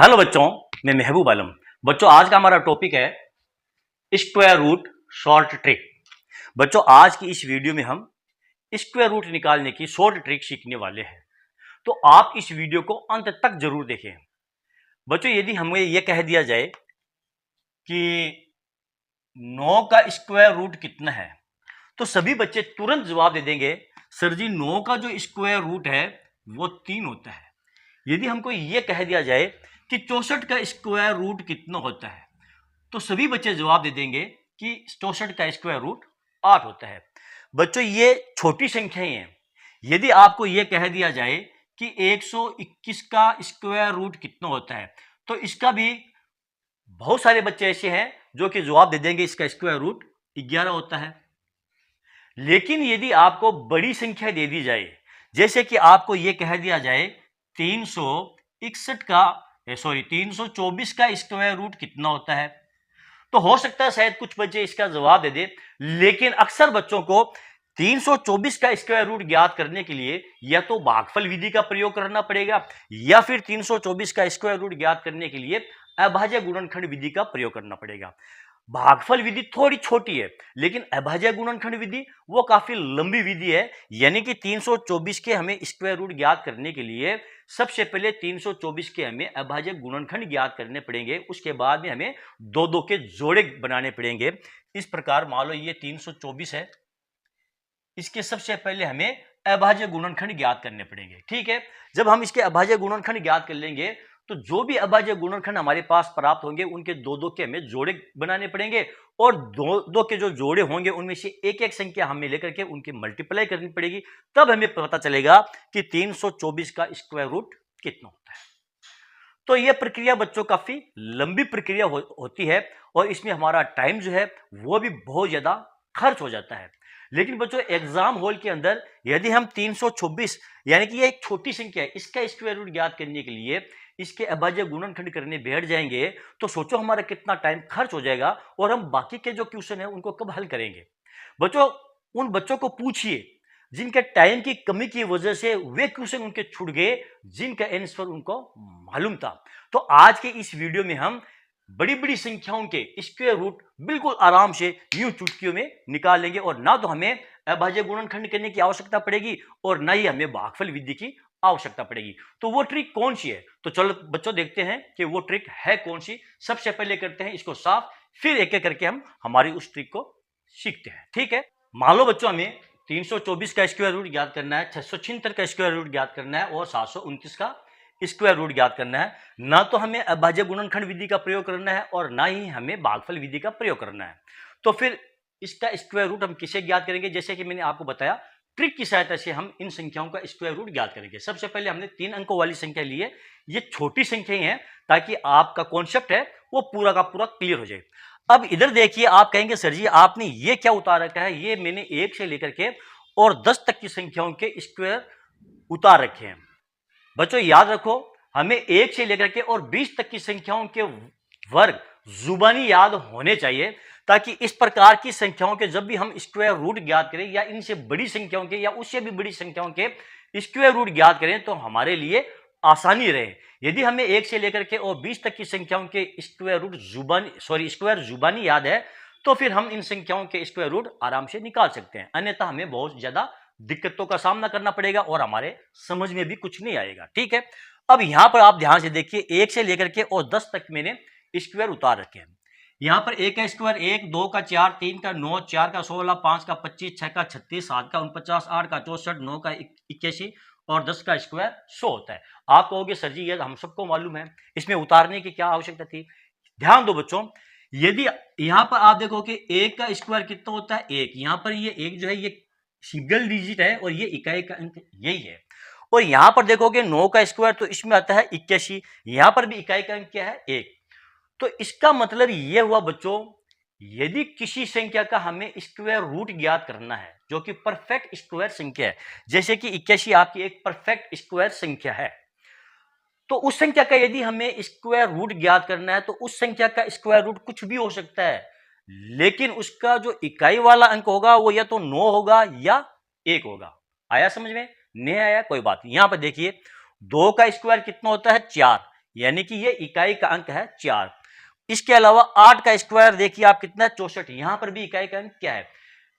Hello बच्चों, मैं महबूब आलम। बच्चों, आज का हमारा टॉपिक है स्क्वायर रूट शॉर्ट ट्रिक। बच्चों, आज की इस वीडियो में हम स्क्वायर रूट निकालने की शॉर्ट ट्रिक सीखने वाले हैं, तो आप इस वीडियो को अंत तक जरूर देखें। बच्चों, यदि हमें यह कह दिया जाए कि 9 का स्क्वायर रूट कितना है, तो सभी बच्चे तुरंत जवाब दे देंगे, सर जी 9 का जो स्क्वायर रूट है वो 3 होता है। यदि हमको यह कह दिया जाए कि 64 का स्क्वायर रूट कितना होता है, तो सभी बच्चे जवाब दे देंगे कि 64 का स्क्वायर रूट 8 होता है। बच्चों, ये छोटी संख्याएं हैं। यदि आपको यह कह दिया जाए कि 121 का स्क्वायर रूट कितना होता है, तो इसका भी बहुत सारे बच्चे ऐसे हैं जो कि जवाब दे देंगे इसका स्क्वायर रूट 11 होता है। लेकिन यदि आपको बड़ी संख्या दे दी जाए, जैसे कि आपको यह कह दिया जाए 324 का स्क्वायर रूट कितना होता है, तो हो सकता है शायद कुछ बच्चे इसका जवाब दे दे। लेकिन अक्सर बच्चों को 324 का स्क्वायर रूट ज्ञात करने के लिए या तो भागफल विधि का प्रयोग करना पड़ेगा, या फिर 324 का स्क्वायर रूट ज्ञात करने के लिए अभाज्य गुणनखंड विधि का प्रयोग करना पड़ेगा। भागफल विधि थोड़ी छोटी है, लेकिन अभाज्य गुणनखंड विधि वो काफी लंबी विधि है। यानी कि 324 के हमें स्क्वायर रूट ज्ञात करने के लिए सबसे पहले 324 के हमें अभाज्य गुणनखंड ज्ञात करने पड़ेंगे, उसके बाद में हमें दो दो के जोड़े बनाने पड़ेंगे। इस प्रकार मान लो ये 324 है, इसके सबसे पहले हमें अभाज्य गुणनखंड ज्ञात करने पड़ेंगे। ठीक है, जब हम इसके अभाज्य गुणनखंड ज्ञात कर लेंगे, तो जो भी अभाज्य गुणनखंड हमारे पास प्राप्त होंगे उनके दो दो के हमें जोड़े बनाने पड़ेंगे, और दो दो के जो जोड़े होंगे उनमें से एक एक संख्या हमें लेकर के उनकी मल्टीप्लाई करनी पड़ेगी। तब हमें पता चलेगा कि 324 का स्क्वायर रूट कितना होता है। तो यह प्रक्रिया बच्चों काफी लंबी प्रक्रिया होती है, और इसमें हमारा टाइम जो है वो भी बहुत ज्यादा खर्च हो जाता है। लेकिन बच्चों, एग्जाम हॉल के अंदर यदि हम 324 यानी कि ये एक छोटी संख्या है, इसका स्क्वायर रूट ज्ञात करने के लिए इसके अभाज्य गुणनखंड करने बैठ जाएंगे, तो सोचो हमारा कितना टाइम खर्च हो जाएगा, और हम बाकी के जो क्वेश्चन है उनको कब हल करेंगे। बच्चों, उन बच्चों को पूछिए जिनके टाइम की कमी की वजह से वे क्वेश्चन उनके छूट गए, जिनका आंसर उनको मालूम था। तो आज के इस वीडियो में हम बड़ी बड़ी संख्याओं के स्क्वायर रूट बिल्कुल आराम से यूं चुटकियों में निकाल लेंगे, और ना तो हमें अभाज्य गुणनखंड करने की आवश्यकता पड़ेगी और ना ही हमें भागफल विधि की आवश्यकता पड़ेगी। तो वो ट्रिक कौन सी है, तो चलो बच्चों देखते हैं कि वो ट्रिक है कौन सी। सबसे पहले करते हैं इसको साफ, फिर एक एक करके हम हमारी उस ट्रिक को सीखते हैं। ठीक है, मान लो बच्चों हमें 324 का स्क्वायर रूट ज्ञात करना है, 676 का स्क्वायर रूट ज्ञात करना है, और 729 का स्क्वायर रूट ज्ञात करना है। ना तो हमें अभाज्य गुणनखंड विधि का प्रयोग करना है और ना ही हमें भागफल विधि का प्रयोग करना है। तो फिर इसका स्क्वायर रूट हम किसे ज्ञात करेंगे, जैसे कि मैंने आपको बताया ट्रिक की सहायता से हम इन संख्याओं का स्क्वायर रूट ज्ञात करेंगे। सबसे पहले हमने 3 अंकों वाली संख्या ली है, ये छोटी संख्याएं हैं ताकि आपका कॉन्सेप्ट है वो पूरा का पूरा क्लियर हो जाए। अब इधर देखिए, आप कहेंगे सर जी आपने ये क्या उतार रखा है, ये मैंने 1 से लेकर के और 10 तक की संख्याओं के स्क्वायर उतार रखे हैं। बच्चों याद रखो, हमें 1 से लेकर के और 20 तक की संख्याओं के वर्ग जुबानी याद होने चाहिए, ताकि इस प्रकार की संख्याओं के जब भी हम स्क्वायर रूट ज्ञात करें, या इनसे बड़ी संख्याओं के या उससे भी बड़ी संख्याओं के स्क्वायर रूट ज्ञात करें, तो हमारे लिए आसानी रहे। यदि हमें 1 से लेकर के और 20 तक की संख्याओं के स्क्वायर रूट स्क्वायर जुबानी याद है, तो फिर हम इन संख्याओं के स्क्वायर रूट आराम से निकाल सकते हैं। अन्यथा हमें बहुत ज्यादा दिक्कतों का सामना करना पड़ेगा और हमारे समझ में भी कुछ नहीं आएगा। ठीक है, अब यहां पर आप ध्यान से देखिए, 1 से लेकर के और 10 तक मैंने स्क्वायर उतार रखे हैं। यहां पर 1 का स्क्वायर 1, 2 का 4, 3 का 9, 4 का 16, 5 का 25, 6 का 36, 7 का 49, 8 का 64, 9 का 81 और 10 का स्क्वायर 100 होता है। आप कहोगे सर जी ये हम सबको मालूम है, इसमें उतारने की क्या आवश्यकता थी। ध्यान दो बच्चों, यदि यहां पर आप देखो कि 1 का स्क्वायर कितना होता है 1, यहां पर ये 1 जो है ये सिंगल डिजिट है और ये इकाई का अंक यही है। और यहां पर देखोगे 9 का स्क्वायर तो इसमें आता है 81, यहां पर भी इकाई का अंक क्या है 1। तो इसका मतलब यह हुआ बच्चों, यदि किसी संख्या का हमें स्क्वायर रूट ज्ञात करना है जो कि परफेक्ट स्क्वायर संख्या है, जैसे कि 81 आपकी एक परफेक्ट स्क्वायर संख्या है, तो उस संख्या का यदि हमें स्क्वायर रूट ज्ञात करना है, तो उस संख्या का स्क्वायर रूट कुछ भी हो सकता है, लेकिन उसका जो इकाई वाला अंक होगा वो या तो 9 होगा या 1 होगा। आया समझ में? नहीं आया कोई बात नहीं। यहां पर देखिए 2 का स्क्वायर कितना होता है 4, यानी कि ये इकाई का अंक है 4। इसके अलावा 8 का स्क्वायर देखिए आप कितना है 64, यहां पर भी इकाई का अंक क्या है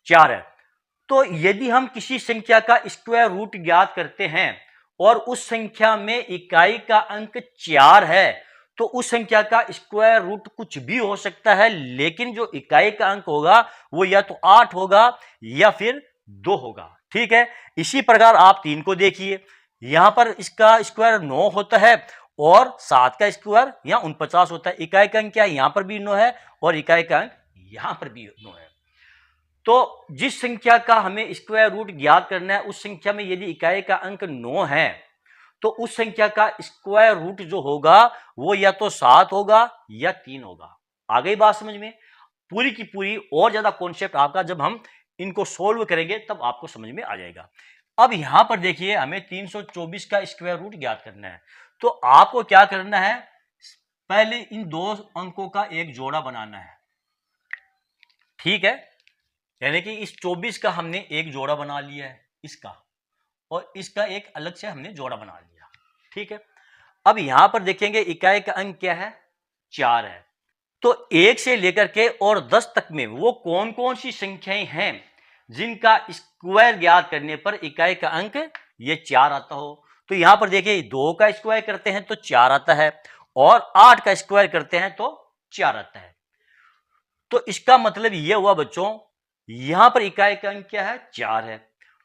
4 है। तो यदि हम किसी संख्या का स्क्वायर रूट ज्ञात करते हैं और उस संख्या में इकाई का अंक 4 है तो उस संख्या का स्क्वायर रूट कुछ भी हो सकता है, लेकिन जो इकाई का अंक होगा वो या तो 8 होगा या फिर 2 होगा। ठीक है, इसी प्रकार आप 3 को देखिए, यहां पर इसका स्क्वायर 9 होता है और 7 का स्क्वायर या 49 होता है। इकाई का अंक क्या है, यहां पर भी 9 है और इकाई का अंक यहां पर भी 9 है। तो जिस संख्या का हमें स्क्वायर रूट ज्ञात करना है उस संख्या में यदि इकाई का अंक 9 है तो उस संख्या का स्क्वायर रूट जो होगा वो या तो 7 होगा या 3 होगा। आ गई बात समझ में? पूरी की पूरी और ज्यादा कॉन्सेप्ट आपका जब हम इनको सोल्व करेंगे तब आपको समझ में आ जाएगा। अब यहां पर देखिए हमें 324 का स्क्वायर रूट ज्ञात करना है, तो आपको क्या करना है, पहले इन दो अंकों का एक जोड़ा बनाना है। ठीक है, यानी कि इस 24 का हमने एक जोड़ा बना लिया है इसका, और इसका एक अलग से हमने जोड़ा बना लिया। ठीक है, अब यहां पर देखेंगे इकाई का अंक क्या है 4 है, तो 1 से लेकर के और 10 तक में वो कौन कौन सी संख्याएं हैं जिनका स्क्वायर ज्ञात करने पर इकाई का अंक ये 4 आता हो। तो यहां पर देखिए 2 का स्क्वायर करते हैं तो 4 आता है और 8 का स्क्वायर करते हैं तो 4 आता है। तो इसका मतलब यह हुआ बच्चों, यहां पर इकाई का अंक क्या है 4 है,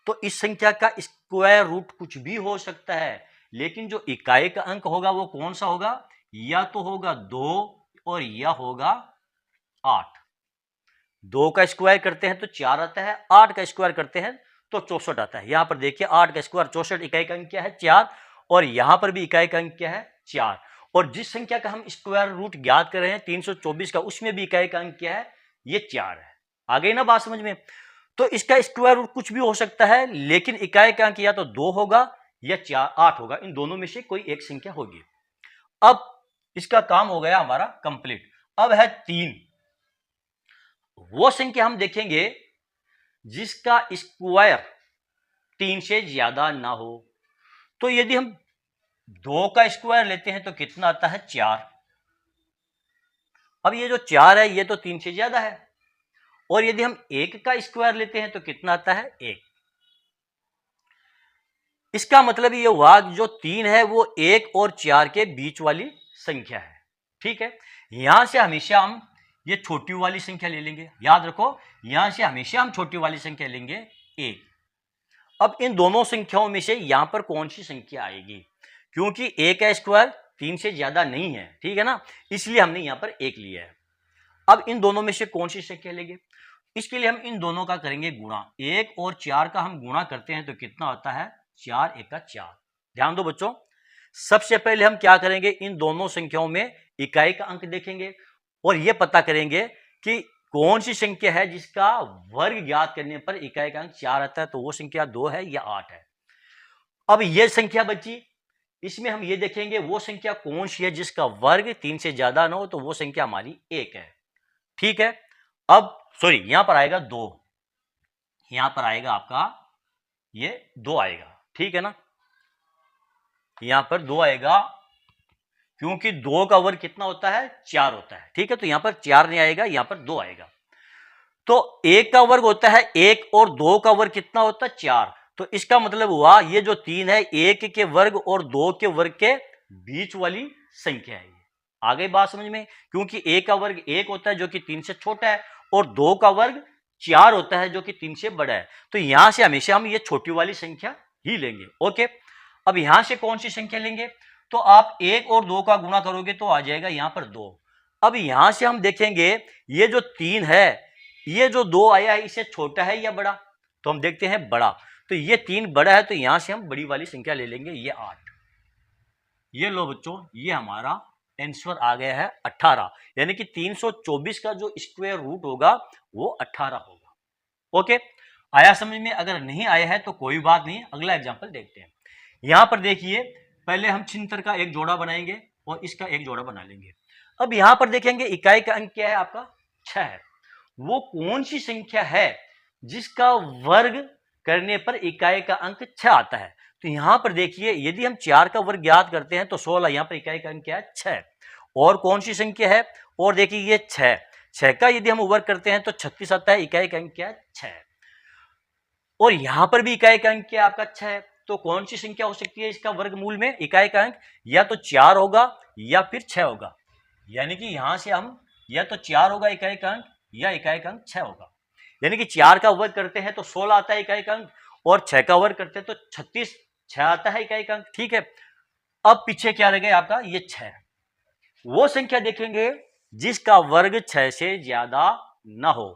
तो इस संख्या का स्क्वायर रूट कुछ भी हो सकता है, लेकिन जो इकाई का अंक होगा वो कौन सा होगा, या तो होगा 2 और या होगा 8। 2 का स्क्वायर करते हैं तो 4 आता है, 8 का स्क्वायर करते हैं तो 64 आता है। यहां पर देखिए 8 का स्क्वायर 64, इकाई का अंक क्या है 4, और यहां पर भी इकाई का अंक क्या है 4। और जिस संख्या का हम स्क्वायर रूट ज्ञात कर रहे हैं 324 का, उसमें भी इकाई का अंक क्या है, ये 4 है। आ गई ना बात समझ में? तो इसका स्क्वायर रूट कुछ भी हो सकता है, लेकिन इकाई का अंक या तो 2 होगा या 8 होगा, इन दोनों में से कोई एक संख्या होगी। अब इसका काम हो गया हमारा कंप्लीट। अब है 3, वो संख्या हम देखेंगे जिसका स्क्वायर 3 से ज्यादा ना हो। तो यदि हम 2 का स्क्वायर लेते हैं तो कितना आता है 4। अब ये जो 4 है ये तो 3 से ज्यादा है, और यदि हम 1 का स्क्वायर लेते हैं तो कितना आता है 1। इसका मतलब ये हुआ जो 3 है वो 1 और 4 के बीच वाली संख्या है। ठीक है, यहां से हमेशा हम ये छोटी वाली संख्या ले लेंगे, याद रखो यहां से हमेशा हम छोटी वाली संख्या लेंगे 1। अब इन दोनों संख्याओं में से यहां पर कौन सी संख्या आएगी, क्योंकि 1 का स्क्वायर 3 से ज्यादा नहीं है, ठीक है ना, इसलिए हमने यहां पर 1 लिया है। अब इन दोनों में से कौन सी संख्या लेंगे, इसके लिए हम इन दोनों का करेंगे गुणा। 1 और 4 का हम गुणा करते हैं तो कितना होता है 4 1 का 4। ध्यान दो बच्चों, सबसे पहले हम क्या करेंगे, इन दोनों संख्याओं में इकाई का अंक देखेंगे और यह पता करेंगे कि कौन सी संख्या है जिसका वर्ग ज्ञात करने पर इकाई का अंक 4 आता है, तो वो संख्या 2 है या 8 है। अब यह संख्या बची, इसमें हम ये देखेंगे वो संख्या कौन सी है जिसका वर्ग 3 से ज्यादा ना हो, तो वो संख्या हमारी 1 है। ठीक है, अब सॉरी यहां पर आएगा 2, यहां पर आएगा आपका ये 2 आएगा, ठीक है ना, यहां पर 2 आएगा क्योंकि 2 का वर्ग कितना होता है 4 होता है। ठीक है, तो यहां पर 4 नहीं आएगा, यहां पर 2 आएगा। तो 1 का वर्ग होता है 1 और 2 का वर्ग कितना होता है 4, तो इसका मतलब हुआ ये जो 3 है 1 के वर्ग और 2 के वर्ग के बीच वाली संख्या है। आ गई बात समझ में, क्योंकि 1 का वर्ग 1 होता है जो कि 3 से छोटा है, और 2 का वर्ग 4 होता है जो कि 3 से बड़ा है। तो यहां से हमेशा हम ये छोटी वाली संख्या ही लेंगे। ओके, अब यहां से कौन सी संख्या लेंगे, तो आप 1 और 2 का गुणा करोगे तो आ जाएगा यहां पर 2। अब यहां से हम देखेंगे ये जो 3 है, ये जो 2 आया है इससे छोटा है या बड़ा, तो हम देखते हैं बड़ा, तो ये 3 बड़ा है, तो यहां से हम बड़ी वाली संख्या ले लेंगे, ये 8। ये लो बच्चों, ये हमारा आंसर आ गया है 18, यानी कि 324 का जो स्क्वायर रूट होगा वो 18 होगा। ओके, आया समझ में? अगर नहीं आया है तो कोई बात नहीं, अगला एग्जांपल देखते हैं। यहां पर देखिए पहले हम छिहत्तर का एक जोड़ा बनाएंगे और इसका एक जोड़ा बना लेंगे। अब यहां पर देखेंगे इकाई का अंक क्या है आपका 6 है, वो कौन सी संख्या है जिसका वर्ग करने पर इकाई का अंक 6 आता है, तो यहां पर देखिए यदि हम 4 का वर्ग ज्ञात करते हैं तो 16, यहां पर इकाई का अंक क्या है 6। और कौन सी संख्या है, और देखिए ये 6 का यदि हम वर्ग करते हैं तो 36 आता है, इकाई का अंक क्या है 6। और यहां पर भी इकाई का अंक क्या आपका 6। तो कौन सी संख्या हो सकती है इसका वर्गमूल में इकाई का अंक, या तो 4 होगा या फिर 6 होगा। यानी कि यहां से हम या तो 4 होगा इकाई का अंक, या इकाई का अंक 6 होगा। यानी कि 4 का वर्ग करते हैं तो 16 आता है इकाई का अंक, और 6 का वर्ग करते हैं तो 36, 6 आता है इकाई का अंक। ठीक है, अब पीछे क्या रह गया आपका ये 6। वो संख्या देखेंगे जिसका वर्ग 6 से ज्यादा ना हो।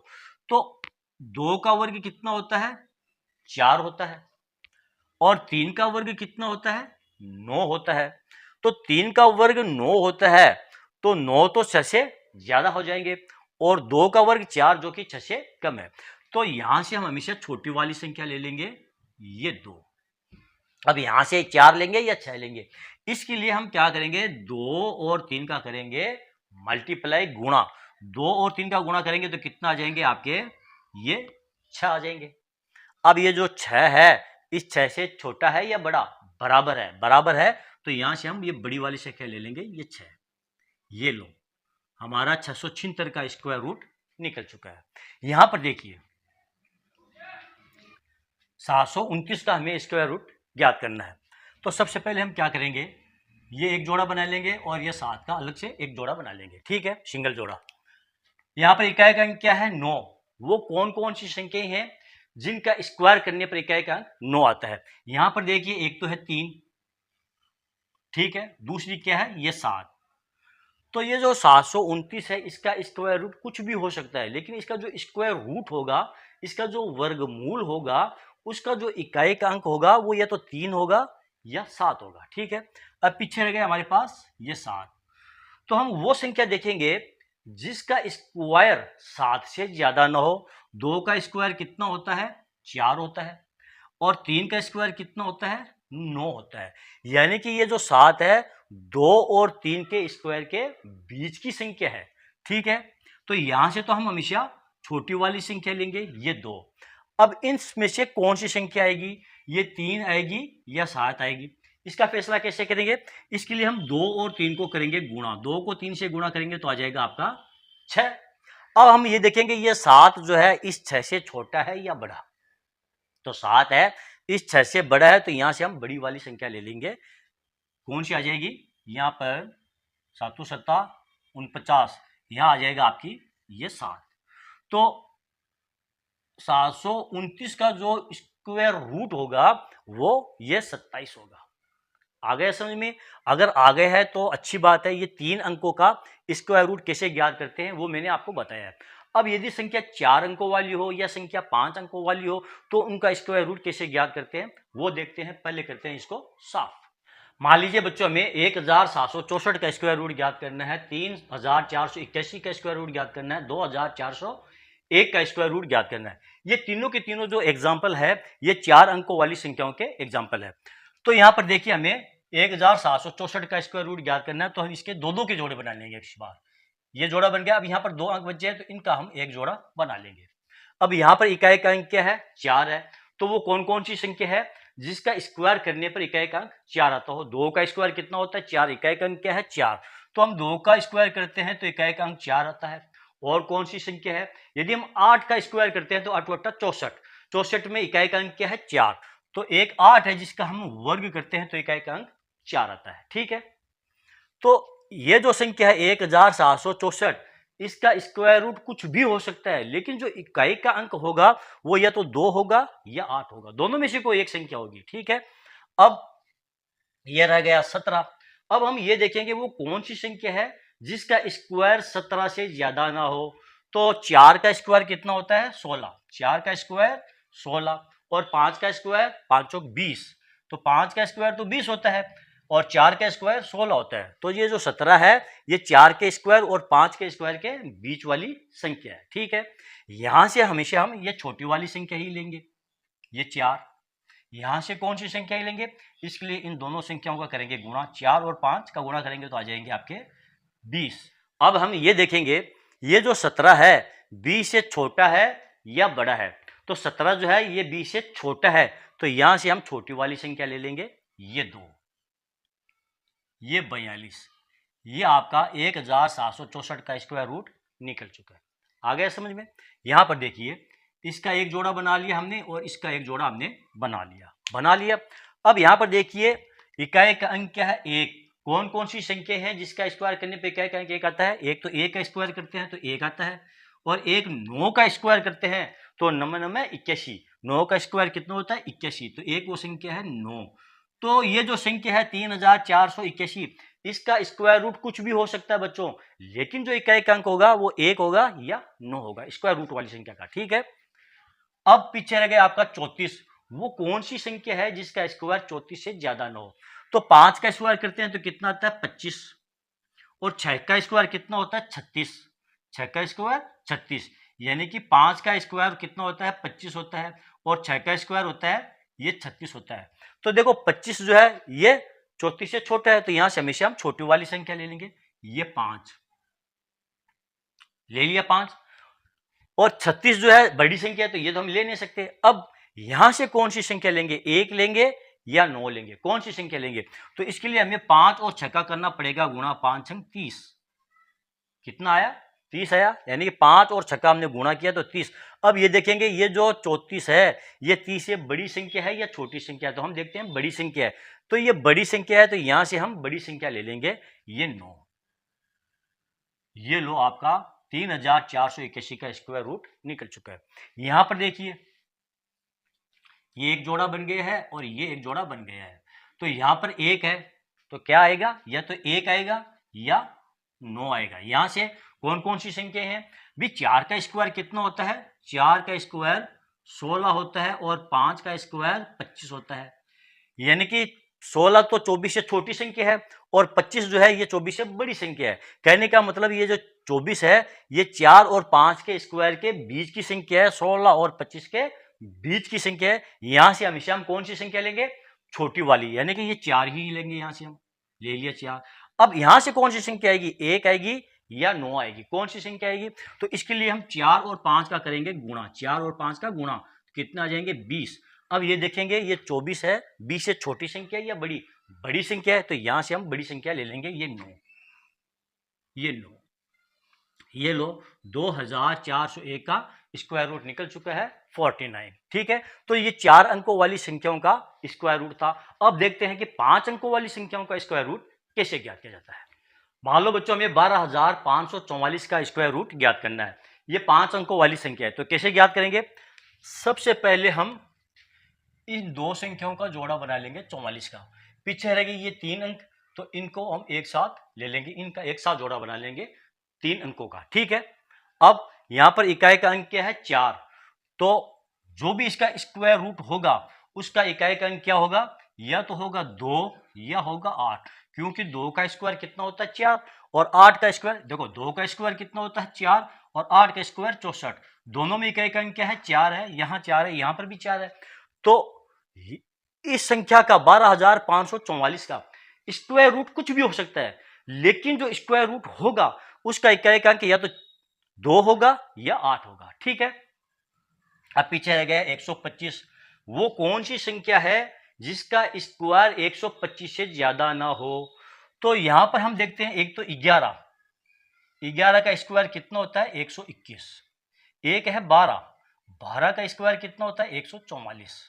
तो 2 का वर्ग कितना होता है 4 होता है, और 3 का वर्ग कितना होता है 9 होता है। तो 3 का वर्ग 9 होता है, तो 9 तो 6 से ज्यादा हो जाएंगे, और 2 का वर्ग 4 जो कि 6 से कम है। तो यहां से हम हमेशा छोटी वाली संख्या ले लेंगे, ये 2। अब यहां से 4 लेंगे या 6 लेंगे, इसके लिए हम क्या करेंगे 2 और 3 का करेंगे मल्टीप्लाई, गुणा। 2 और 3 का गुणा करेंगे तो कितना आ जाएंगे आपके, ये 6 आ जाएंगे। अब ये जो 6 है इस 6 से छोटा है या बड़ा, बराबर है, बराबर है। तो यहां से हम ये बड़ी वाली संख्या ले लेंगे, ये 6। ये लो, हमारा 676 का स्क्वायर रूट निकल चुका है। यहां पर देखिए 729 का हमें स्क्वायर रूट ज्ञात करना है। तो सबसे पहले हम क्या करेंगे, ये एक जोड़ा बना लेंगे और ये 7 का अलग से एक जोड़ा बना लेंगे। ठीक है, सिंगल जोड़ा। यहां पर इकाई का अंक क्या है 9। वो कौन कौन सी संख्याएं हैं जिनका स्क्वायर करने पर इकाई का अंक 9 आता है। यहां पर देखिए एक तो है 3, ठीक है, दूसरी क्या है ये 7। तो ये जो 729 है इसका स्क्वायर रूट कुछ भी हो सकता है, लेकिन इसका जो स्क्वायर रूट होगा, इसका जो वर्गमूल होगा, उसका जो इकाई का अंक होगा वो या तो 3 होगा या 7 होगा। ठीक है, अब पीछे रह गया हमारे पास ये 7। तो हम वो संख्या देखेंगे जिसका स्क्वायर 7 से ज्यादा ना हो। 2 का स्क्वायर कितना होता है 4 होता है, और 3 का स्क्वायर कितना होता है 9 होता है। यानी कि ये जो 7 है 2 और 3 के स्क्वायर के बीच की संख्या है। ठीक है, तो यहां से तो हम हमेशा छोटी वाली संख्या लेंगे, ये 2। अब इनमें से कौन सी संख्या आएगी, ये 3 आएगी या 7 आएगी, इसका फैसला कैसे करेंगे। इसके लिए हम 2 और 3 को करेंगे गुणा। 2 को 3 से गुणा करेंगे तो आ जाएगा आपका 6। अब हम ये देखेंगे ये 7 जो है इस 6 से छोटा है या बड़ा। तो 7 है इस 6 से बड़ा है, तो यहां से हम बड़ी वाली संख्या ले लेंगे। कौन सी आ जाएगी, यहां पर 7 7 49, यहां आ जाएगा आपकी ये 7। तो 729 का जो स्क्वायर रूट होगा वो ये 27 होगा। आ गया समझ में। अगर आ गए है तो अच्छी बात है। ये 3 अंकों का स्क्वायर रूट कैसे ज्ञात करते हैं वो मैंने आपको बताया है। अब यदि संख्या 4 अंकों वाली हो या संख्या 5 अंकों वाली हो तो उनका स्क्वायर रूट कैसे ज्ञात करते हैं वो देखते हैं। पहले करते हैं इसको साफ। मान लीजिए बच्चों हमें 1764 का स्क्वायर रूट ज्ञात करना है, 3481 का स्क्वायर रूट ज्ञात करना है, 2401 का स्क्वायर रूट ज्ञात करना है। ये तीनों के तीनों जो एग्जाम्पल है ये 4 अंकों वाली संख्याओं के एग्जाम्पल है। तो यहां पर देखिए हमें 1764 का स्क्वायर रूट ज्ञात करना है, तो हम इसके दो के जोड़े बना लेंगे। इस बार ये जोड़ा बन गया। अब यहाँ पर 2 अंक बचे हैं तो इनका हम एक जोड़ा बना लेंगे। अब यहाँ पर इकाई का अंक क्या है 4 है, तो वो कौन कौन सी संख्या है जिसका स्क्वायर करने पर इकाई का अंक 4 आता हो। 2 का स्क्वायर कितना होता है 4, इकाई का अंक क्या है 4, तो हम 2 का स्क्वायर करते हैं तो इकाई का अंक 4 आता है। और कौन सी संख्या है, यदि हम 8 का स्क्वायर करते हैं तो 8 बटा 64, 64 में इकाई का अंक क्या है 4, तो एक 8 है जिसका हम वर्ग करते हैं तो इकाई का अंक 4 आता है। ठीक है, तो ये जो संख्या है 1764 इसका स्क्वायर रूट कुछ भी हो सकता है, लेकिन जो इकाई का अंक होगा वो या तो 2 होगा या 8 होगा, दोनों में से कोई एक संख्या होगी। ठीक है, अब ये रह गया 17। अब हम ये देखेंगे वो कौन सी संख्या है जिसका स्क्वायर 17 से ज्यादा ना हो। तो 4 का स्क्वायर कितना होता है 16, 4 का स्क्वायर 16, और 5 का स्क्वायर 5 चौक 20, तो 5 का स्क्वायर तो 20 होता है और 4 का स्क्वायर 16 होता है। तो ये जो 17 है ये 4 के स्क्वायर और 5 के स्क्वायर के बीच वाली संख्या है। ठीक है, यहां से हमेशा हम ये छोटी वाली संख्या ही लेंगे, ये 4। यहां से कौन सी संख्या ही लेंगे, इसके लिए इन दोनों संख्याओं का करेंगे गुणा। 4 और 5 का गुणा करेंगे तो आ जाएंगे आपके 20। अब हम ये देखेंगे ये जो 17 है 20 से छोटा है या बड़ा है। तो 17 जो है ये 20 से छोटा है, तो यहां से हम छोटी वाली संख्या ले लेंगे, ये 2, ये 42, ये आपका 1764 का स्क्वायर रूट निकल चुका है। आ गया समझ में? यहां पर देखिए, इसका एक जोड़ा बना लिया हमने और इसका एक जोड़ा हमने बना लिया। अब यहां पर देखिए, इकाई का अंक क्या है? 1। कौन कौन सी संख्या है जिसका स्क्वायर करने पे इकाई का अंक 1 आता है? एक तो 1 का स्क्वायर करते हैं तो 1 आता है, और एक 9 का स्क्वायर करते हैं तो 9 81। 9 का स्क्वायर कितना होता है? 81। तो एक वो संख्या है 9। तो ये जो संख्या है 3481, इसका स्क्वायर रूट कुछ भी हो सकता है बच्चों, लेकिन जो इकाई का अंक होगा वो 1 होगा या 9 होगा, स्क्वायर रूट वाली संख्या का। ठीक है, अब पीछे रह गया आपका 34। वो कौन सी संख्या है जिसका स्क्वायर 34 से ज्यादा ना हो? तो 5 का स्क्वायर करते हैं तो कितना आता है? 25। और 6 का स्क्वायर कितना होता है? 36। 6 का स्क्वायर 36, यानी कि 5 का स्क्वायर कितना होता है? 25 होता है, और 6 का स्क्वायर होता है ये 36 होता है। तो देखो 25 जो है ये 34 से छोटा है, तो यहां से हमेशा हम छोटी वाली संख्या ले लेंगे, ये 5 ले लिया 5। और 36 जो है बड़ी संख्या है, तो ये तो हम ले नहीं सकते। अब यहां से कौन सी संख्या लेंगे? 1 लेंगे या 9 लेंगे? कौन सी संख्या लेंगे? तो इसके लिए हमें 5 और 6 का करना पड़ेगा गुणा, 5 छंग 30। कितना आया? 30 आया, यानी कि 5 और 6 का हमने गुणा किया तो 30। अब ये देखेंगे, ये जो 34 है ये 30 से बड़ी संख्या है या छोटी संख्या है? तो हम देखते हैं बड़ी संख्या है, तो ये बड़ी संख्या है, तो यहां से हम बड़ी संख्या ले लेंगे, ये 9। ये लो आपका 3481 का स्क्वायर रूट निकल चुका है। यहां पर देखिए, ये एक जोड़ा बन गया है और ये एक जोड़ा बन गया है, तो यहां पर 1 है तो क्या आएगा? या तो 1 आएगा या 9 आएगा। यहां से कौन कौन सी संख्या है भी? 4 का स्क्वायर कितना होता है? 4 का स्क्वायर 16 होता है, और 5 का स्क्वायर 25 होता है, यानी कि 16 तो 24 से छोटी संख्या है, और 25 जो है ये 24 से बड़ी संख्या है। कहने का मतलब ये जो 24 है ये 4 और 5 के स्क्वायर के बीच की संख्या है, 16 और 25 के बीच की संख्या है। यहां से हमेशा हम कौन सी संख्या लेंगे? छोटी वाली, यानी कि ये 4 ही लेंगे। यहां से हम ले लिया 4। अब यहां से कौन सी संख्या आएगी? 1 आएगी या 9 आएगी? कौन सी संख्या आएगी? तो इसके लिए हम 4 और 5 का करेंगे गुणा, 4 और 5 का गुणा, कितना आ जाएंगे? 20। अब ये देखेंगे, ये 24 है, 20 से छोटी संख्या या बड़ी? बड़ी संख्या है, तो यहां से हम बड़ी संख्या ले लेंगे, ये 9। ये 9, ये लो 2401 का स्क्वायर रूट निकल चुका है 49। ठीक है, तो ये 4 अंकों वाली संख्याओं का स्क्वायर रूट था। अब देखते हैं कि 5 अंकों वाली संख्याओं का स्क्वायर रूट कैसे ज्ञात किया जाता है। मान लो बच्चों, हमें 12544 का स्क्वायर रूट ज्ञात करना है। ये 5 अंकों वाली संख्या है, तो कैसे ज्ञात करेंगे? सबसे पहले हम इन दो संख्याओं का जोड़ा बना लेंगे 44 का। पीछे रहेगी ये 3 अंक, तो इनको हम एक साथ ले लेंगे, इनका एक साथ जोड़ा बना लेंगे 3 अंकों का। ठीक है, अब यहां पर इकाई का अंक क्या है? 4। तो जो भी इसका स्क्वायर रूट होगा उसका इकाई का अंक क्या होगा? या तो होगा 2 या होगा 8, क्योंकि 2 का स्क्वायर कितना होता है? 4, और 8 का स्क्वायर, देखो 2 का स्क्वायर कितना होता है? 4, और 8 का स्क्वायर 64। दोनों में इकाई का अंक क्या है? 4 है, यहां 4 है, यहां पर भी 4 है। तो इस संख्या का 12544 का स्क्वायर रूट कुछ भी हो सकता है, लेकिन जो स्क्वायर रूट होगा उसका इकाई का अंक या तो 2 होगा या 8 होगा। ठीक है, अब पीछे रह गया 125। वो कौन सी संख्या है जिसका स्क्वायर 125 से ज्यादा ना हो? तो यहां पर हम देखते हैं, एक तो 11, 11 का स्क्वायर कितना होता है? 121। एक है 12, 12 का स्क्वायर कितना होता है? 144।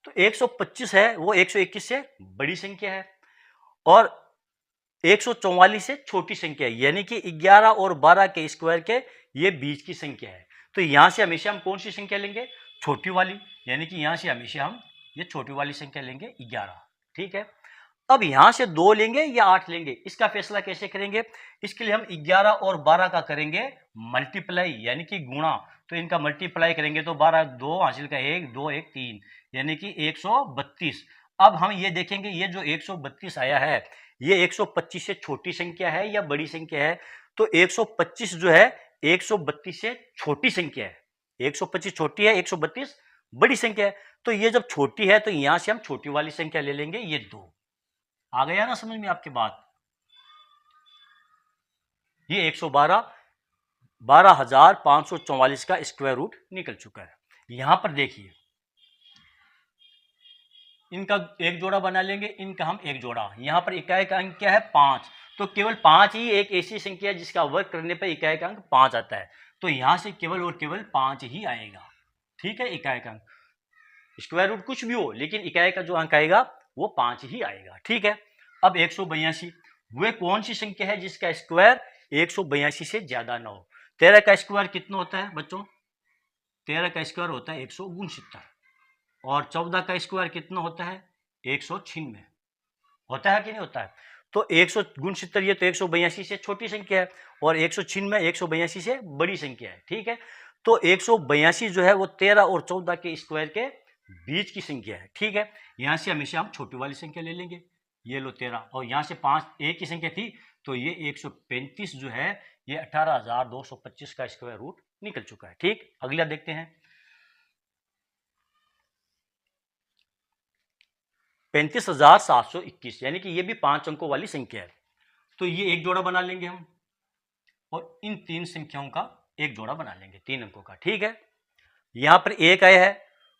तो 125 है वो 121 से बड़ी संख्या है, और 144 से छोटी संख्या है, यानी कि 11 और 12 के स्क्वायर के ये बीच की संख्या है। तो यहां से हमेशा हम कौन सी संख्या लेंगे? छोटी वाली, यानी कि यहां से हमेशा हम ये छोटी वाली संख्या लेंगे 11। ठीक है, अब यहां से 2 लेंगे या 8 लेंगे, इसका फैसला कैसे करेंगे? इसके लिए हम 11 और 12 का करेंगे मल्टीप्लाई, यानी कि गुणा। तो इनका मल्टीप्लाई करेंगे तो 12 2 हासिल का 1 2 1 3, यानी कि 132। अब हम ये देखेंगे, ये जो 132 आया है ये 125 से छोटी संख्या है या बड़ी संख्या है? तो 125 जो है 132 से छोटी संख्या है। 125 छोटी है, 132 बड़ी संख्या है। तो ये जब छोटी है तो यहां से हम छोटी वाली संख्या ले लेंगे, ये 2। आ गया ना समझ में आपके बात? ये 112 12544 का स्क्वायर रूट निकल चुका है। यहां पर देखिए, इनका एक जोड़ा बना लेंगे, इनका हम एक जोड़ा। यहां पर इकाई का अंक क्या है 5, तो केवल 5 ही एक ऐसी संख्या है जिसका वर्ग करने पर इकाई का अंक 5 आता है, तो यहां से केवल और केवल 5 ही आएगा। ठीक है, इकाई का अंक स्क्वायर रूट कुछ भी हो, लेकिन इकाई का जो अंक आएगा वो 5 ही आएगा। ठीक है, अब 182 वह कौन सी संख्या है जिसका स्क्वायर 182 से ज्यादा ना हो। 13 का स्क्वायर कितना होता है बच्चों, 13 का स्क्वायर होता है 169, और 14 का स्क्वायर कितना होता है 196, होता है कि नहीं होता है। तो 169 ये तो 182 से छोटी संख्या है, और 196 182 से बड़ी संख्या है। ठीक है, तो 182 जो है वो 13 और 14 के स्क्वायर के बीच की संख्या है। ठीक है, यहां से हमेशा हम छोटी वाली संख्या ले लेंगे, ये लो 13, और यहां से 5 एक की संख्या थी, तो ये 135 जो है ये 18,225 का स्क्वायर रूट निकल चुका है। ठीक, अगला देखते हैं 35,721, यानी कि ये भी 5 अंकों वाली संख्या है, तो ये एक जोड़ा बना लेंगे हम, और इन 3 संख्याओं का एक जोड़ा बना लेंगे 3 अंकों का। ठीक है, यहां पर एक आया है,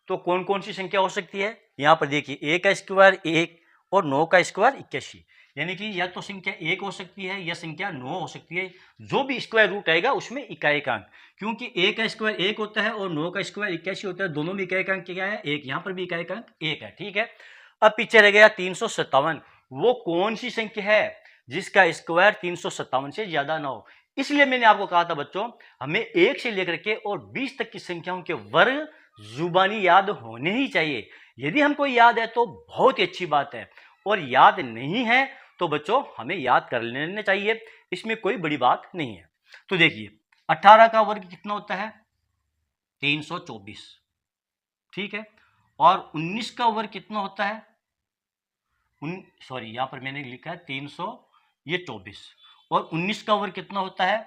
तो कौन कौन सी संख्या हो सकती है, यहां पर देखिए 1 का स्क्वायर 1 और 9 का स्क्वायर 81, यानी कि या तो संख्या 1 हो सकती है या संख्या 9 हो सकती है, जो भी स्क्वायर रूट आएगा उसमें इकाई का अंक, क्योंकि 1 का स्क्वायर 1 होता है और 9 का स्क्वायर 81 होता है, दोनों में इकाई का अंक क्या है 1, यहां पर भी इकाई का अंक 1 है। ठीक है, अब पीछे रह गया 357, वो कौन सी संख्या है जिसका स्क्वायर 357 से ज्यादा ना हो। इसलिए मैंने आपको कहा था बच्चों, हमें 1 से लेकर के और 20 तक की संख्याओं के वर्ग जुबानी याद होने ही चाहिए। यदि हमको याद है तो बहुत ही अच्छी बात है, और याद नहीं है तो बच्चों हमें याद कर लेना चाहिए, इसमें कोई बड़ी बात नहीं है। तो देखिए 18 का वर्ग कितना होता है 324, ठीक है, और 19 का वर्ग कितना होता है सॉरी यहां पर मैंने लिखा है 300 ये 24, और 19 का वर्ग कितना होता है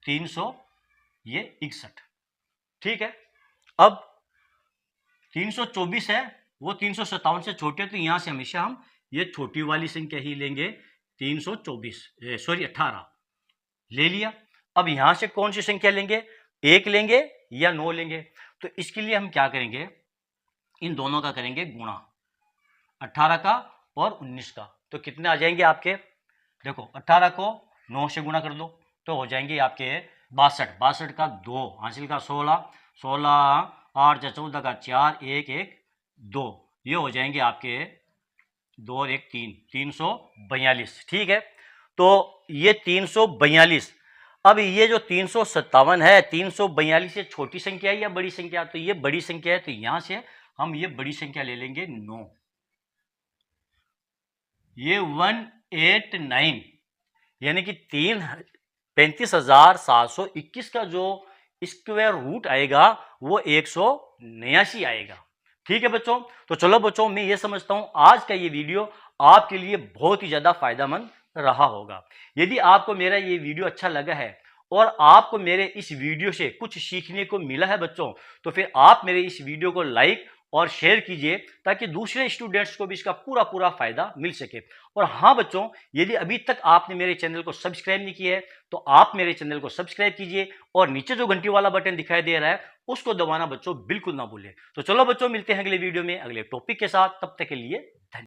300 ये 61। ठीक है, अब 324 है वो 357 से छोटे, तो यहां से हमेशा हम ये छोटी वाली संख्या ही लेंगे 324 सॉरी 18 ले लिया। अब यहां से कौन सी संख्या लेंगे, 1 लेंगे या 9 लेंगे, तो इसके लिए हम क्या करेंगे, इन दोनों का करेंगे गुणा, 18 का और 19 का, तो कितने आ जाएंगे आपके, देखो 18 को 9 से गुणा कर दो तो हो जाएंगे आपके 62, 62 का 2 हासिल का 16, 16 8 14 का 4 1 1 2, ये हो जाएंगे आपके 2 और 1 3, 342। ठीक है, तो ये 342, अब ये जो 357 है 342 से छोटी संख्या है या बड़ी संख्या, तो ये बड़ी संख्या है, तो यहां से हम ये बड़ी संख्या ले लेंगे 9, ये 189, यानी कि 35,721 का जो स्क्वायर रूट आएगा वो 189 आएगा। ठीक है बच्चों, तो चलो बच्चों मैं ये समझता हूं आज का ये वीडियो आपके लिए बहुत ही ज्यादा फायदेमंद रहा होगा। यदि आपको मेरा ये वीडियो अच्छा लगा है और आपको मेरे इस वीडियो से कुछ सीखने को मिला है बच्चों, तो फिर आप मेरे इस वीडियो को लाइक और शेयर कीजिए ताकि दूसरे स्टूडेंट्स को भी इसका पूरा पूरा फायदा मिल सके। और हाँ बच्चों, यदि अभी तक आपने मेरे चैनल को सब्सक्राइब नहीं किया है तो आप मेरे चैनल को सब्सक्राइब कीजिए, और नीचे जो घंटी वाला बटन दिखाई दे रहा है उसको दबाना बच्चों बिल्कुल ना भूलें। तो चलो बच्चों मिलते हैं अगले वीडियो में अगले टॉपिक के साथ, तब तक के लिए